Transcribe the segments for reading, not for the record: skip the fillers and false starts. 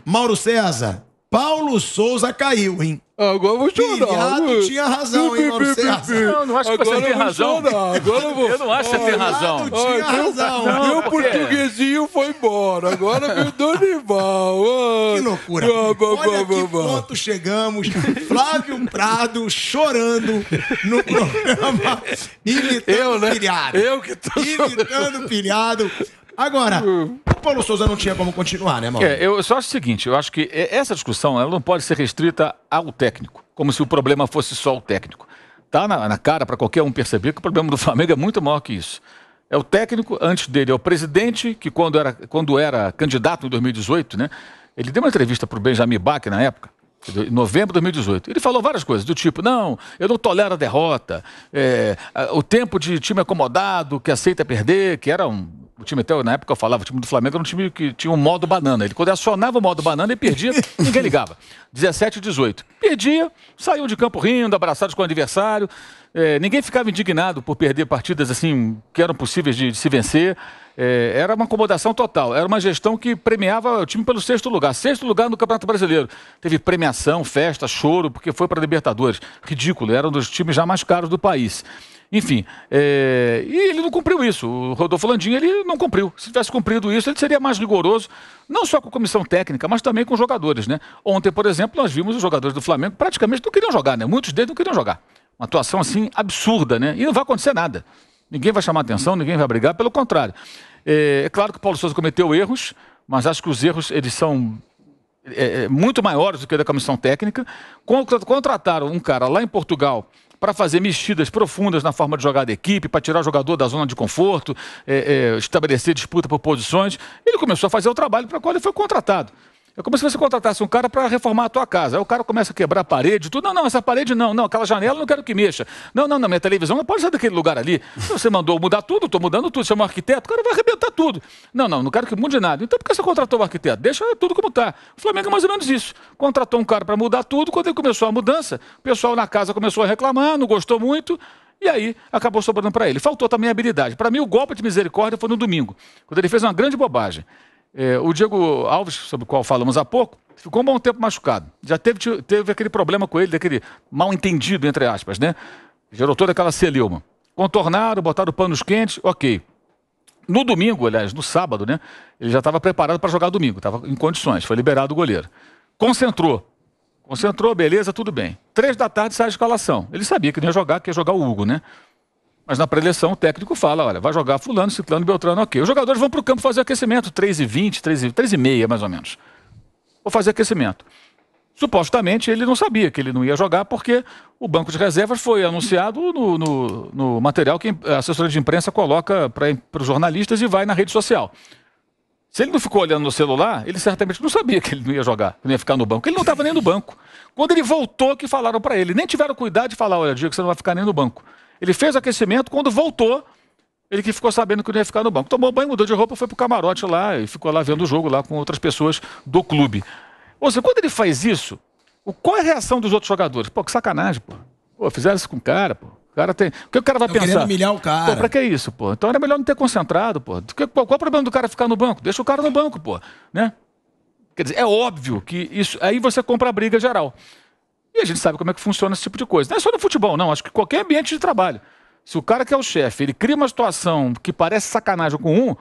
Mauro César, Paulo Souza caiu, hein? Agora eu vou chorar. Pilhado tinha razão, hein, Mauro César? Não acho que você tem razão. Agora eu vou. Eu não acho que você tem razão. Tinha razão. Meu portuguesinho foi embora. Agora veio o Dorival. Que loucura. Olha que ponto chegamos. Flávio Prado chorando no programa, imitando Pilhado. Eu que tô imitando Pilhado. Agora, o Paulo Souza não tinha como continuar, né, Mauro? Eu só acho o seguinte, eu acho que essa discussão ela não pode ser restrita ao técnico, como se o problema fosse só o técnico. Tá na cara para qualquer um perceber que o problema do Flamengo é muito maior que isso. É o técnico, antes dele é o presidente, que quando era candidato em 2018, né, ele deu uma entrevista para o Benjamin Bach na época, em novembro de 2018. Ele falou várias coisas, do tipo, não, eu não tolero a derrota, o tempo de time acomodado, que aceita perder, que era o time até, na época eu falava, o time do Flamengo era um time que tinha um modo banana. Ele, quando acionava o modo banana, ele perdia, ninguém ligava. 17 e 18. Perdia, saiu de campo rindo, abraçados com o adversário. Ninguém ficava indignado por perder partidas assim que eram possíveis de se vencer. Era uma acomodação total. Era uma gestão que premiava o time pelo sexto lugar. Sexto lugar no Campeonato Brasileiro. Teve premiação, festa, choro, porque foi para a Libertadores. Ridículo, era um dos times já mais caros do país. Enfim, e ele não cumpriu isso. O Rodolfo Landim, ele não cumpriu. Se tivesse cumprido isso, ele seria mais rigoroso, não só com a comissão técnica, mas também com os jogadores, né? Ontem, por exemplo, nós vimos os jogadores do Flamengo praticamente não queriam jogar, né? Muitos deles não queriam jogar. Uma atuação, assim, absurda, né? E não vai acontecer nada. Ninguém vai chamar atenção, ninguém vai brigar, pelo contrário. É claro que o Paulo Souza cometeu erros, mas acho que os erros, eles são muito maiores do que a da comissão técnica. Contrataram um cara lá em Portugal para fazer mexidas profundas na forma de jogar da equipe, para tirar o jogador da zona de conforto, estabelecer disputa por posições. Ele começou a fazer o trabalho para o qual ele foi contratado. É como se você contratasse um cara para reformar a tua casa. Aí o cara começa a quebrar a parede, tudo. Não, essa parede não, aquela janela eu não quero que mexa. Não, minha televisão não pode sair daquele lugar ali. Você mandou mudar tudo, estou mudando tudo. Chama um arquiteto, o cara vai arrebentar tudo. Não quero que mude nada. Então por que você contratou o arquiteto? Deixa tudo como está. O Flamengo é mais ou menos isso. Contratou um cara para mudar tudo. Quando ele começou a mudança, o pessoal na casa começou a reclamar, não gostou muito. E aí acabou sobrando para ele. Faltou também a habilidade. Para mim, o golpe de misericórdia foi no domingo, quando ele fez uma grande bobagem. O Diego Alves, sobre o qual falamos há pouco, ficou um bom tempo machucado. Já teve aquele problema com ele, daquele mal entendido, entre aspas, né? Gerou toda aquela celeuma. Contornaram, botaram panos quentes, ok. No domingo, aliás, no sábado, né? Ele já estava preparado para jogar domingo, estava em condições, foi liberado o goleiro. Concentrou, beleza, tudo bem. 3 da tarde sai a escalação. Ele sabia que não ia jogar, que ia jogar o Hugo, né? Mas na preleção o técnico fala, olha, vai jogar fulano, ciclano, beltrano, ok. Os jogadores vão para o campo fazer aquecimento, 3h20, 3h30 mais ou menos. Vou fazer aquecimento. Supostamente ele não sabia que ele não ia jogar porque o banco de reservas foi anunciado no material que a assessoria de imprensa coloca para os jornalistas e vai na rede social. Se ele não ficou olhando no celular, ele certamente não sabia que ele não ia jogar, que não ia ficar no banco. Ele não estava nem no banco. Quando ele voltou, que falaram para ele, nem tiveram cuidado de falar, olha, Diego, você não vai ficar nem no banco. Ele fez aquecimento, quando voltou, ele que ficou sabendo que não ia ficar no banco. Tomou banho, mudou de roupa, foi pro camarote lá e ficou lá vendo o jogo lá com outras pessoas do clube. Ou seja, quando ele faz isso, qual é a reação dos outros jogadores? Pô, que sacanagem, pô. Pô, fizeram isso com o cara, pô. O cara tem... O que o cara vai pensar? Querendo humilhar o cara. Pô, pra que isso, pô? Então era melhor não ter concentrado, pô. Qual é o problema do cara ficar no banco? Deixa o cara no banco, pô. Né? Quer dizer, é óbvio que isso... Aí você compra a briga geral. E a gente sabe como é que funciona esse tipo de coisa. Não é só no futebol, não. Acho que qualquer ambiente de trabalho. Se o cara que é o chefe, ele cria uma situação que parece sacanagem com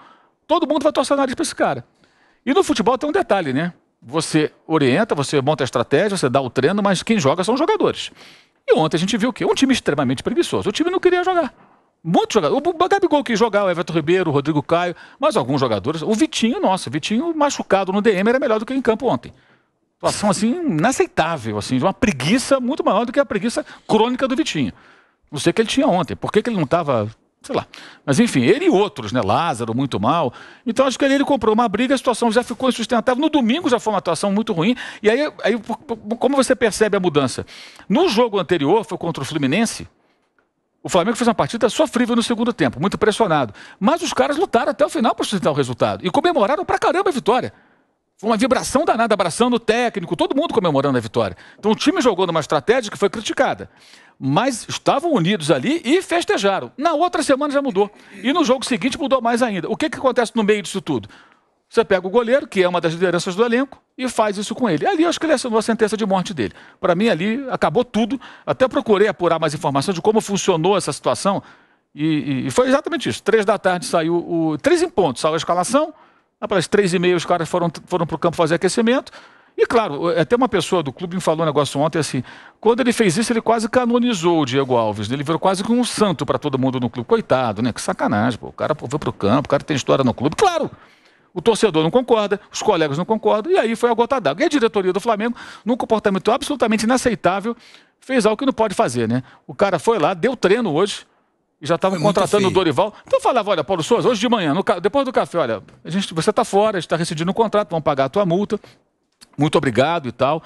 todo mundo vai torcer o nariz para esse cara. E no futebol tem um detalhe, né? Você orienta, você monta a estratégia, você dá o treino, mas quem joga são os jogadores. E ontem a gente viu o quê? Um time extremamente preguiçoso. O time não queria jogar. Muitos jogadores. O Gabigol quis jogar, o Everton Ribeiro, o Rodrigo Caio, mas alguns jogadores. O Vitinho machucado no DM era melhor do que em campo ontem. Situação assim, inaceitável, assim, de uma preguiça muito maior do que a preguiça crônica do Vitinho. Não sei o que ele tinha ontem. Por que ele não estava, sei lá. Mas enfim, ele e outros, né? Lázaro, muito mal. Então acho que ele comprou uma briga, a situação já ficou insustentável. No domingo já foi uma atuação muito ruim. E aí como você percebe a mudança? No jogo anterior, foi contra o Fluminense, o Flamengo fez uma partida sofrível no segundo tempo, muito pressionado. Mas os caras lutaram até o final para sustentar o resultado. E comemoraram pra caramba a vitória. Foi uma vibração danada, abraçando o técnico, todo mundo comemorando a vitória. Então o time jogou numa estratégia que foi criticada. Mas estavam unidos ali e festejaram. Na outra semana já mudou. E no jogo seguinte mudou mais ainda. O que acontece no meio disso tudo? Você pega o goleiro, que é uma das lideranças do elenco, e faz isso com ele. Ali eu acho que ele assinou a sentença de morte dele. Para mim, ali acabou tudo. Até procurei apurar mais informações de como funcionou essa situação. E foi exatamente isso. 3 da tarde saiu 3 em ponto, saiu a escalação. Lá pelas 3h30 os caras foram para o campo fazer aquecimento. E claro, até uma pessoa do clube me falou um negócio ontem assim, quando ele fez isso, ele quase canonizou o Diego Alves. Ele virou quase como um santo para todo mundo no clube. Coitado, né? Que sacanagem, pô. O cara foi para o campo, o cara tem história no clube. Claro, o torcedor não concorda, os colegas não concordam, e aí foi a gota d'água. E a diretoria do Flamengo, num comportamento absolutamente inaceitável, fez algo que não pode fazer, né? O cara foi lá, deu treino hoje, e já estavam contratando o Dorival. Então eu falava, olha, Paulo Souza, hoje de manhã, depois do café, olha, você está fora, a gente está rescindindo o contrato, vamos pagar a tua multa, muito obrigado e tal.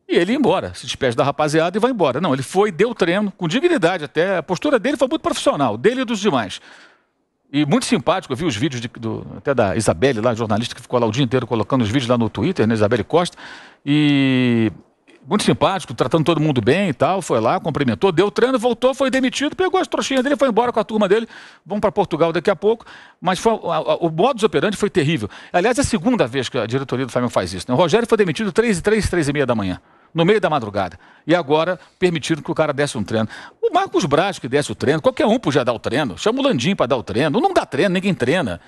E ele ia embora, se despede da rapaziada e vai embora. Não, ele foi, deu treino, com dignidade até, a postura dele foi muito profissional, dele e dos demais. E muito simpático, eu vi os vídeos até da Isabelle, lá, jornalista que ficou lá o dia inteiro colocando os vídeos lá no Twitter, né, Isabelle Costa, e muito simpático, tratando todo mundo bem e tal, foi lá, cumprimentou, deu treino, voltou, foi demitido, pegou as trouxinhas dele, foi embora com a turma dele, vão para Portugal daqui a pouco, mas o modus operandi foi terrível. Aliás, é a segunda vez que a diretoria do Flamengo faz isso, né? O Rogério foi demitido 3h30 da manhã. No meio da madrugada. E agora permitiram que o cara desse um treino. O Marcos Braz que desse o treino, qualquer um podia dar o treino. Chama o Landim para dar o treino. Não dá treino, ninguém treina.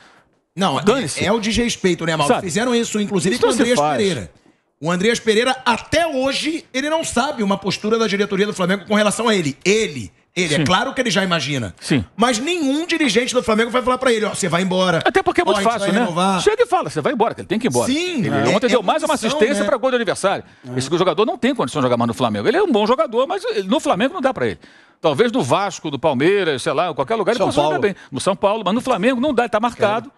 Não, é o desrespeito, né, Mauro? Fizeram isso, inclusive, isso com o Andreas Pereira. O Andreas Pereira, até hoje, ele não sabe uma postura da diretoria do Flamengo com relação a ele. Ele, é claro que ele já imagina. Sim. Mas nenhum dirigente do Flamengo vai falar pra ele, ó, você vai embora. Até porque é muito fácil, né? Renovar. Chega e fala, você vai embora, que ele tem que ir embora. Sim. Ele ontem deu mais uma assistência para gol de aniversário. Esse jogador não tem condição de jogar mais no Flamengo. Ele é um bom jogador, mas no Flamengo não dá pra ele. Talvez no Vasco, do Palmeiras, sei lá, em qualquer lugar ele possa jogar bem. No São Paulo, mas no Flamengo não dá, ele tá marcado.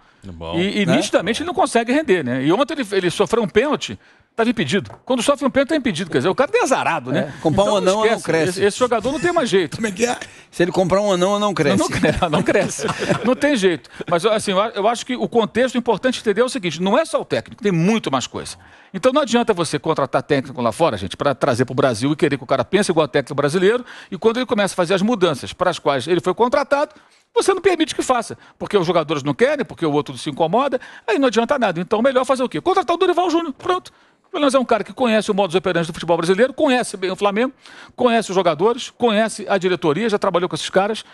E nitidamente ele não consegue render, né? E ontem ele sofreu um pênalti. Estava impedido. Quando sofre um pênalti, está impedido. Quer dizer, o cara tem azarado, né? Comprar um anão não cresce. Esse jogador não tem mais jeito. Como é que é? Se ele comprar um anão, não cresce. Não cresce. Não tem jeito. Mas, assim, eu acho que o contexto importante entender é o seguinte, não é só o técnico, tem muito mais coisa. Então não adianta você contratar técnico lá fora, gente, para trazer para o Brasil e querer que o cara pense igual ao técnico brasileiro, e quando ele começa a fazer as mudanças para as quais ele foi contratado, você não permite que faça. Porque os jogadores não querem, porque o outro se incomoda, aí não adianta nada. Então melhor fazer o quê? Contratar o Dorival Júnior. Pronto. Pelo menos é um cara que conhece o modus operandi do futebol brasileiro, conhece bem o Flamengo, conhece os jogadores, conhece a diretoria, já trabalhou com esses caras,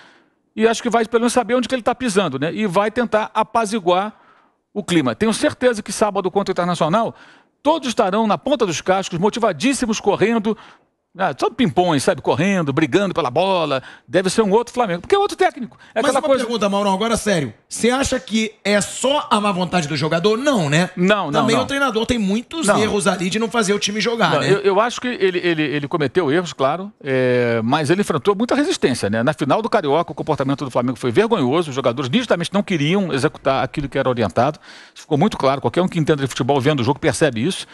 e acho que vai pelo menos saber onde que ele está pisando, né? E vai tentar apaziguar o clima. Tenho certeza que sábado contra o Internacional, todos estarão na ponta dos cascos, motivadíssimos, correndo, só pimpões, sabe, correndo, brigando pela bola. Deve ser um outro Flamengo, porque é outro técnico. Mas uma pergunta, Mauro, agora sério. Você acha que é só a má vontade do jogador? Não, né? Não. Também o treinador tem muitos erros ali de não fazer o time jogar, né? Eu acho que ele cometeu erros, claro, mas ele enfrentou muita resistência, né? Na final do Carioca, o comportamento do Flamengo foi vergonhoso. Os jogadores nitidamente não queriam executar aquilo que era orientado. Isso ficou muito claro. Qualquer um que entenda de futebol vendo o jogo percebe isso.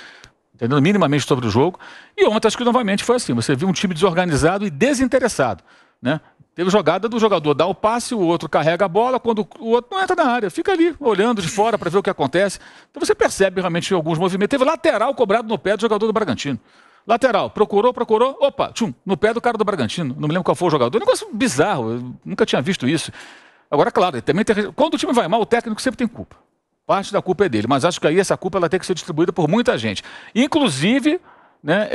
Entendendo minimamente sobre o jogo. E ontem acho que novamente foi assim. Você viu um time desorganizado e desinteressado, né? Teve jogada do jogador dar o passe, o outro carrega a bola, quando o outro não entra na área. Fica ali, olhando de fora para ver o que acontece. Então você percebe realmente alguns movimentos. Teve lateral cobrado no pé do jogador do Bragantino. Lateral, procurou, opa, no pé do cara do Bragantino. Não me lembro qual foi o jogador. Um negócio bizarro, eu nunca tinha visto isso. Agora, claro, também quando o time vai mal, o técnico sempre tem culpa. Parte da culpa é dele, mas acho que aí essa culpa ela tem que ser distribuída por muita gente. Inclusive, né,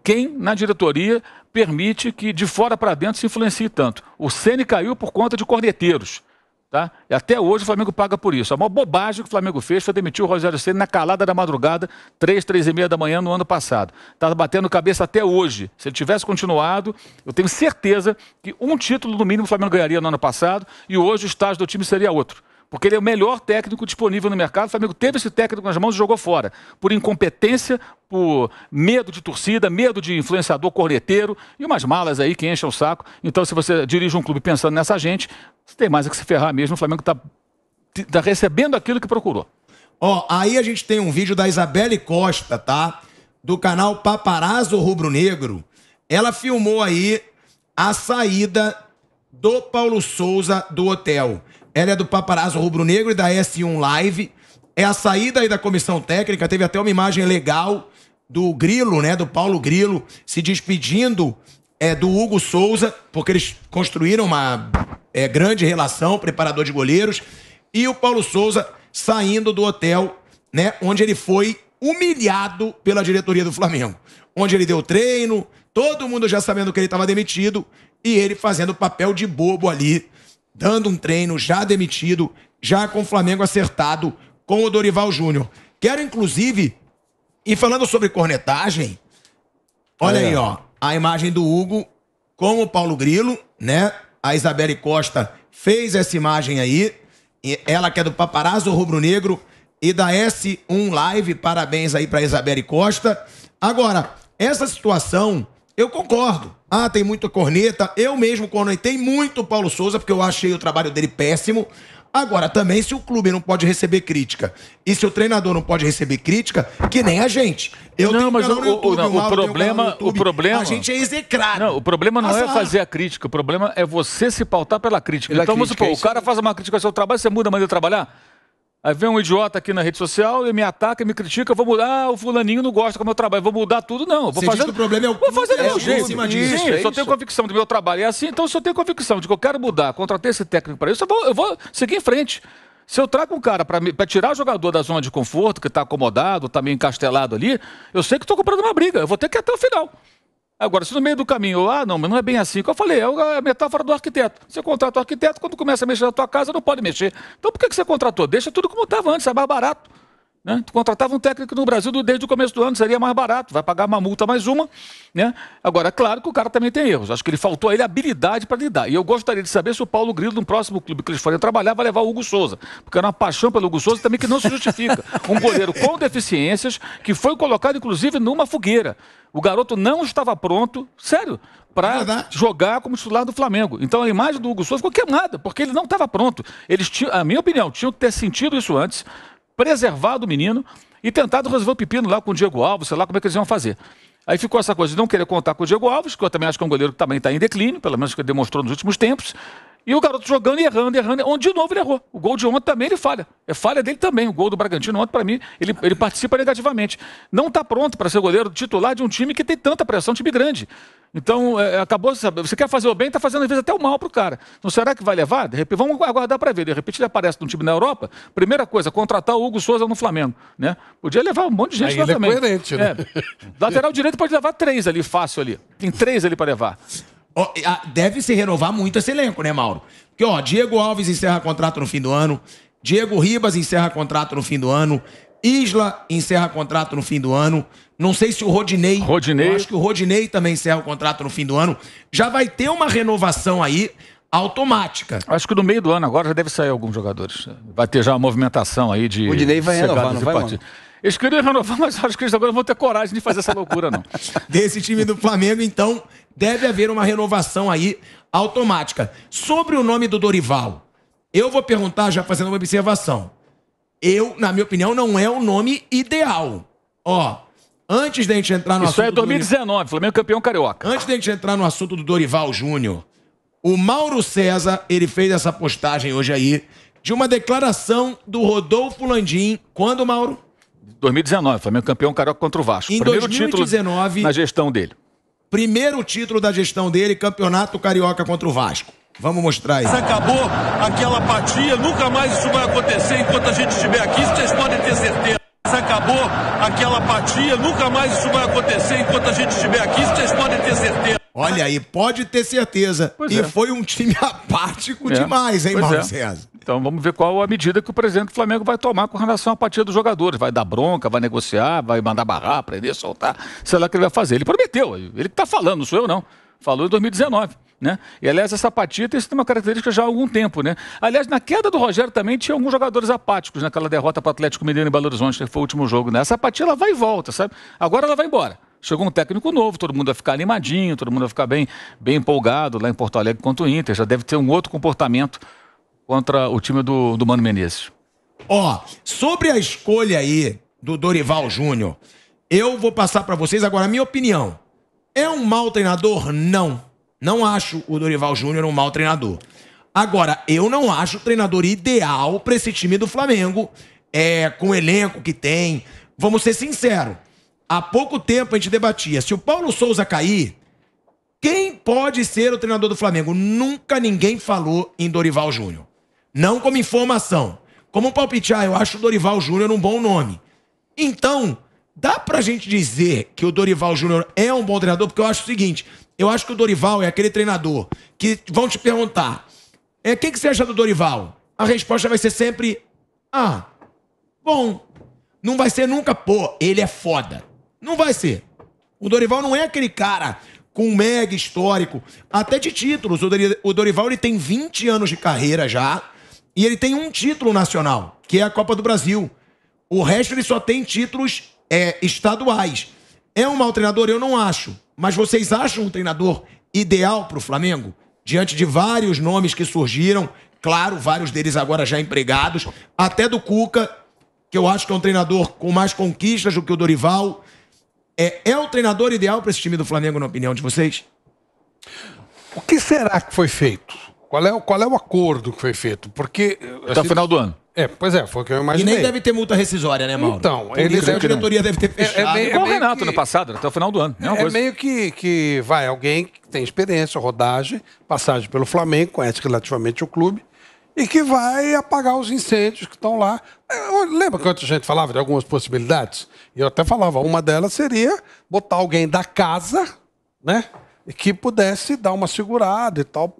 quem na diretoria permite que de fora para dentro se influencie tanto. O Ceni caiu por conta de corneteiros. Tá? E até hoje o Flamengo paga por isso. A maior bobagem que o Flamengo fez foi demitir o Rogério Ceni na calada da madrugada, 3h30 da manhã no ano passado. Está batendo cabeça até hoje. Se ele tivesse continuado, eu tenho certeza que um título no mínimo o Flamengo ganharia no ano passado e hoje o estágio do time seria outro. Porque ele é o melhor técnico disponível no mercado. O Flamengo teve esse técnico nas mãos e jogou fora. Por incompetência, por medo de torcida, medo de influenciador corneteiro e umas malas aí que enchem o saco. Então, se você dirige um clube pensando nessa gente, você tem mais a que se ferrar mesmo. O Flamengo tá recebendo aquilo que procurou. Ó, aí a gente tem um vídeo da Isabelle Costa, tá? Do canal Paparazzo Rubro Negro. Ela filmou aí a saída do Paulo Souza do hotel. Ela é do Paparazzo Rubro Negro e da S1 Live. É a saída aí da comissão técnica. Teve até uma imagem legal do Grilo, né? Do Paulo Grilo se despedindo do Hugo Souza, porque eles construíram uma grande relação, preparador de goleiros. E o Paulo Souza saindo do hotel, né? Onde ele foi humilhado pela diretoria do Flamengo. Onde ele deu treino, todo mundo já sabendo que ele estava demitido, e ele fazendo papel de bobo ali, dando um treino, já demitido, já com o Flamengo acertado com o Dorival Júnior. Quero, inclusive, e falando sobre cornetagem, olha aí, ó, a imagem do Hugo com o Paulo Grilo, né? A Isabelle Costa fez essa imagem aí, ela que é do Paparazzo Rubro Negro e da S1 Live, parabéns aí pra Isabelle Costa. Agora, essa situação, eu concordo. Ah, tem muita corneta, eu mesmo cornetei muito o Paulo Souza, porque eu achei o trabalho dele péssimo. Agora, também, se o clube não pode receber crítica e se o treinador não pode receber crítica, que nem a gente. Eu não, tenho mas canal no YouTube, o problema... A gente é execrado. Não, o problema não é fazer a crítica, o problema é você se pautar pela crítica. Então, vamos supor, o cara faz uma crítica ao seu trabalho, você muda a maneira de trabalhar? Aí vem um idiota aqui na rede social e me ataca, me critica, eu vou mudar, o fulaninho não gosta do meu trabalho, vou mudar tudo, não. Vou fazer... o problema é o vou fazer do meu jeito. Sim, eu só tenho convicção do meu trabalho. É assim, então se eu tenho convicção de que eu quero mudar, contratar esse técnico para isso, eu vou seguir em frente. Se eu trago um cara para tirar o jogador da zona de conforto, que está acomodado, está meio encastelado ali, eu sei que estou comprando uma briga, eu vou ter que ir até o final. Agora, se no meio do caminho, não, mas não é bem assim, que eu falei, é a metáfora do arquiteto. Você contrata o arquiteto, quando começa a mexer na tua casa, não pode mexer. Então por que você contratou? Deixa tudo como estava antes, é mais barato. Né? Tu contratava um técnico no Brasil desde o começo do ano, seria mais barato, vai pagar uma multa mais uma, né? Agora, é claro que o cara também tem erros, acho que ele faltou a ele habilidade para lidar, e eu gostaria de saber se o Paulo Grilo, no próximo clube que eles forem trabalhar, vai levar o Hugo Souza, porque era uma paixão pelo Hugo Souza também que não se justifica, um goleiro com deficiências, que foi colocado inclusive numa fogueira, o garoto não estava pronto, sério, para jogar como titular do Flamengo. Então a imagem do Hugo Souza ficou queimada, porque ele não estava pronto, eles tinham, a minha opinião, tinham que ter sentido isso antes, preservado o menino e tentado resolver o pepino lá com o Diego Alves, sei lá como é que eles iam fazer. Aí ficou essa coisa de não querer contar com o Diego Alves, que eu também acho que é um goleiro que também está em declínio, pelo menos que ele demonstrou nos últimos tempos, e o garoto jogando e errando, onde de novo ele errou. O gol de ontem também ele falha. É falha dele também. O gol do Bragantino ontem, para mim, ele participa negativamente. Não está pronto para ser goleiro titular de um time que tem tanta pressão, time grande. Então, acabou, sabe, você quer fazer o bem, está fazendo às vezes até o mal pro cara. Não será que vai levar? De repente, vamos aguardar para ver. De repente ele aparece num time na Europa. Primeira coisa, contratar o Hugo Souza no Flamengo. Né? Podia levar um monte de gente aí lá ele também. É coerente, né? Lateral direito pode levar 3 ali, fácil ali. Tem 3 ali para levar. Deve se renovar muito esse elenco, né, Mauro? Porque, ó, Diego Alves encerra contrato no fim do ano, Diego Ribas encerra contrato no fim do ano, Isla encerra contrato no fim do ano, não sei se o Rodinei, eu acho que o Rodinei também encerra o contrato no fim do ano, já vai ter uma renovação aí automática. Acho que no meio do ano agora já deve sair alguns jogadores, vai ter já uma movimentação aí de... O Rodinei vai renovar, não vai, mano? Eles queriam renovar, mas acho que eles agora não vão ter coragem de fazer essa loucura, não. Desse time do Flamengo, então, deve haver uma renovação aí automática. Sobre o nome do Dorival, eu vou perguntar já fazendo uma observação. Na minha opinião, não é o nome ideal. Ó, antes da gente entrar no assunto... Isso é 2019, Flamengo campeão carioca. Antes da gente entrar no assunto do Dorival Júnior, o Mauro César, ele fez essa postagem hoje aí, de uma declaração do Rodolfo Landim. Quando, Mauro? 2019, Flamengo campeão carioca contra o Vasco. Em Primeiro 2019, título na gestão dele. Primeiro título da gestão dele, campeonato carioca contra o Vasco. Vamos mostrar aí. Acabou aquela apatia, nunca mais isso vai acontecer enquanto a gente estiver aqui, vocês podem ter certeza. Acabou aquela apatia, nunca mais isso vai acontecer enquanto a gente estiver aqui, vocês podem ter certeza. Olha aí, pode ter certeza. Foi um time apático demais, hein, Mauro César? Então vamos ver qual a medida que o presidente do Flamengo vai tomar com relação à apatia dos jogadores. Vai dar bronca, vai negociar, vai mandar barrar, prender, soltar. Sei lá o que ele vai fazer. Ele prometeu, ele que está falando, não sou eu não. Falou em 2019. Né? E aliás, essa apatia tem sido uma característica já há algum tempo, né? Aliás, na queda do Rogério também tinha alguns jogadores apáticos naquela derrota para o Atlético Mineiro em Belo Horizonte, que foi o último jogo, né? Essa apatia ela vai e volta, sabe? Agora ela vai embora. Chegou um técnico novo, todo mundo vai ficar animadinho, todo mundo vai ficar bem empolgado lá em Porto Alegre contra o Inter. Já deve ter um outro comportamento contra o time do Mano Menezes. Ó, sobre a escolha aí do Dorival Júnior, eu vou passar para vocês agora a minha opinião. É um mau treinador? Não. Não acho o Dorival Júnior um mau treinador. Agora, eu não acho o treinador ideal para esse time do Flamengo, com o elenco que tem. Vamos ser sinceros. Há pouco tempo a gente debatia, se o Paulo Souza cair, quem pode ser o treinador do Flamengo? Nunca ninguém falou em Dorival Júnior. Não como informação. Como palpite, eu acho o Dorival Júnior um bom nome. Então, dá pra gente dizer que o Dorival Júnior é um bom treinador? Porque eu acho o seguinte, eu acho que o Dorival é aquele treinador que vão te perguntar, o que você acha do Dorival? A resposta vai ser sempre, bom. Não vai ser nunca, pô, ele é foda. Não vai ser. O Dorival não é aquele cara com um mega histórico, até de títulos. O Dorival ele tem 20 anos de carreira já, e ele tem um título nacional, que é a Copa do Brasil. O resto ele só tem títulos estaduais. É um mau treinador? Eu não acho. Mas vocês acham um treinador ideal para o Flamengo? Diante de vários nomes que surgiram, claro, vários deles agora já empregados, até do Cuca, que eu acho que é um treinador com mais conquistas do que o Dorival. É o treinador ideal para esse time do Flamengo, na opinião de vocês? O que será que foi feito? Qual é o acordo que foi feito? Porque... Até o final do ano. Pois é, foi o que eu imaginei. E nem deve ter multa rescisória, né, Mauro? Então, a diretoria deve ter fechado. Igual o Renato no passado, até o final do ano. Meio que vai alguém que tem experiência, rodagem, passagem pelo Flamengo, conhece relativamente o clube, e que vai apagar os incêndios que estão lá. Lembra que a gente falava de algumas possibilidades? E eu até falava, uma delas seria botar alguém da casa, né? E que pudesse dar uma segurada e tal,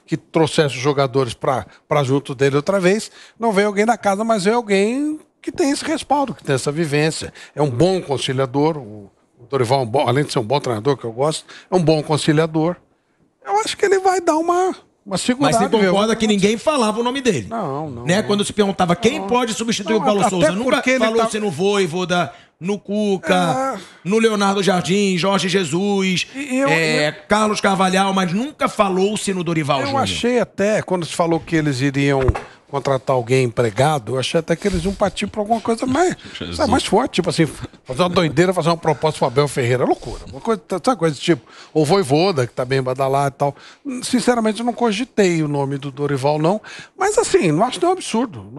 que trouxesse os jogadores para junto dele outra vez. Não veio alguém da casa, mas veio alguém que tem esse respaldo, que tem essa vivência. É um bom conciliador. O Dorival, além de ser um bom treinador, que eu gosto, é um bom conciliador. Eu acho que ele vai dar uma segurada. Mas você concorda que ninguém falava o nome dele? Não. Né? Quando se perguntava quem pode substituir o Paulo Souza, nunca falou-se no Vojvoda, no Cuca, no Leonardo Jardim, Jorge Jesus, Carlos Carvalhal, mas nunca falou-se no Dorival Júnior. Eu achei até, quando se falou que eles iriam contratar alguém empregado, eu achei até que eles iam partir para alguma coisa mais forte, tipo assim, fazer uma doideira, fazer uma proposta para o Abel Ferreira, loucura. Uma coisa, sabe, coisa tipo, o Vojvoda, que tá bem badalado e tal. Sinceramente, eu não cogitei o nome do Dorival, não. Mas assim, não acho tão absurdo.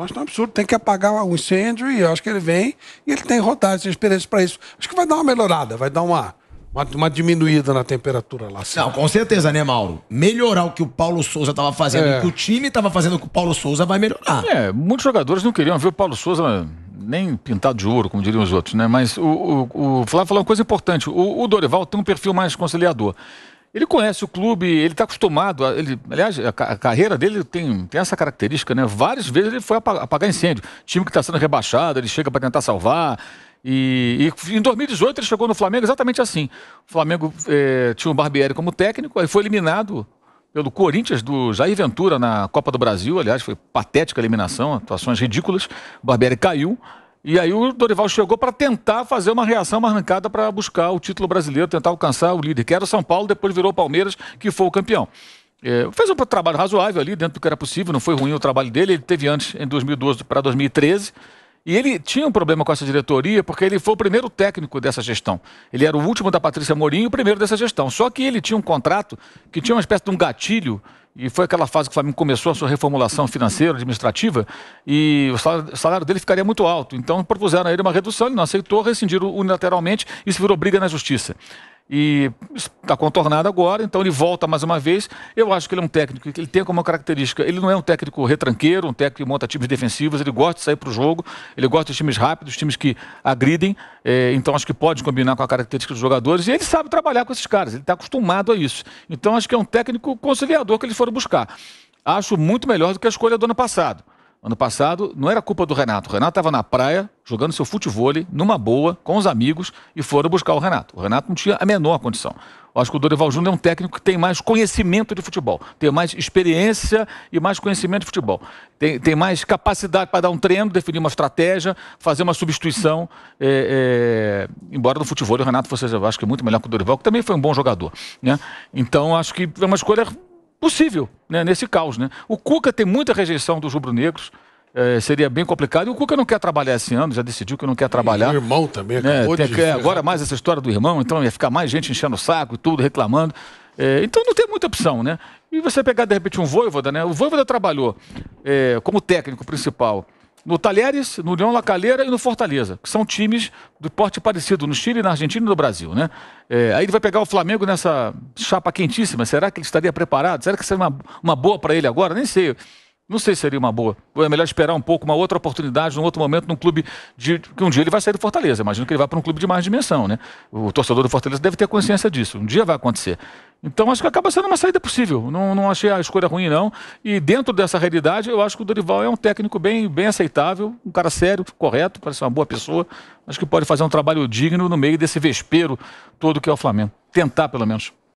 Tem que apagar o incêndio e eu acho que ele vem e ele tem rodagem, tem experiência para isso. Acho que vai dar uma melhorada, vai dar uma diminuída na temperatura lá. Assim. Não, com certeza, né, Mauro? Melhorar o que o Paulo Souza estava fazendo, o que o time estava fazendo com o Paulo Souza vai melhorar. Muitos jogadores não queriam ver o Paulo Souza nem pintado de ouro, como diriam os outros, né? Mas o Flávio falou uma coisa importante. O Dorival tem um perfil mais conciliador. Ele conhece o clube, ele está acostumado. Aliás, a carreira dele tem essa característica, né? Várias vezes ele foi apagar incêndio. Time que está sendo rebaixado, ele chega para tentar salvar. E em 2018 ele chegou no Flamengo exatamente assim. O Flamengo tinha o Barbieri como técnico, aí foi eliminado pelo Corinthians do Jair Ventura na Copa do Brasil. Aliás, foi patética a eliminação, atuações ridículas. O Barbieri caiu. E aí o Dorival chegou para tentar fazer uma reação, uma arrancada para buscar o título brasileiro, tentar alcançar o líder, que era o São Paulo, depois virou o Palmeiras, que foi o campeão. Fez um trabalho razoável ali, dentro do que era possível, não foi ruim o trabalho dele. Ele teve antes, em 2012 para 2013. E ele tinha um problema com essa diretoria porque ele foi o primeiro técnico dessa gestão. Ele era o último da Patrícia Morim e o primeiro dessa gestão. Só que ele tinha um contrato que tinha uma espécie de um gatilho, e foi aquela fase que o Flamengo começou a sua reformulação financeira, administrativa, e o salário dele ficaria muito alto. Então propuseram a ele uma redução, ele não aceitou, rescindiram unilateralmente, isso virou briga na justiça. E está contornado agora, então ele volta mais uma vez. Eu acho que ele é um técnico que ele tem como característica, ele não é um técnico retranqueiro, um técnico que monta times defensivos, ele gosta de sair para o jogo, ele gosta de times rápidos, times que agridem, então acho que pode combinar com a característica dos jogadores, e ele sabe trabalhar com esses caras, ele está acostumado a isso. Então acho que é um técnico conciliador que eles foram buscar. Acho muito melhor do que a escolha do ano passado. Ano passado não era culpa do Renato. O Renato estava na praia, jogando seu futevôlei, numa boa, com os amigos, e foram buscar o Renato. O Renato não tinha a menor condição. Eu acho que o Dorival Júnior é um técnico que tem mais conhecimento de futebol, tem mais experiência e mais conhecimento de futebol. Tem mais capacidade para dar um treino, definir uma estratégia, fazer uma substituição. Embora no futevôlei o Renato fosse, eu acho que muito melhor que o Dorival, que também foi um bom jogador, né? Então acho que é uma escolha possível, né, nesse caos, né? O Cuca tem muita rejeição dos rubro-negros, seria bem complicado. E o Cuca não quer trabalhar esse ano, já decidiu que não quer trabalhar. O irmão também acabou agora mais essa história do irmão, então ia ficar mais gente enchendo o saco e tudo, reclamando. Então não tem muita opção, né? E você pegar, de repente, um Vojvoda, né? O Vojvoda trabalhou como técnico principal no Talheres, no União La Calera e no Fortaleza, que são times do porte parecido no Chile, na Argentina e no Brasil, né? Aí ele vai pegar o Flamengo nessa chapa quentíssima. Será que ele estaria preparado? Será que seria uma boa para ele agora? Nem sei. Não sei se seria uma boa. Ou é melhor esperar um pouco, uma outra oportunidade, num outro momento, num clube que um dia ele vai sair do Fortaleza. Imagino que ele vai para um clube de mais dimensão, né? O torcedor do Fortaleza deve ter consciência disso. Um dia vai acontecer. Então, acho que acaba sendo uma saída possível. Não achei a escolha ruim, não. E dentro dessa realidade, eu acho que o Dorival é um técnico bem aceitável, um cara sério, correto, parece uma boa pessoa. Acho que pode fazer um trabalho digno no meio desse vespeiro todo que é o Flamengo. Tentar, pelo menos.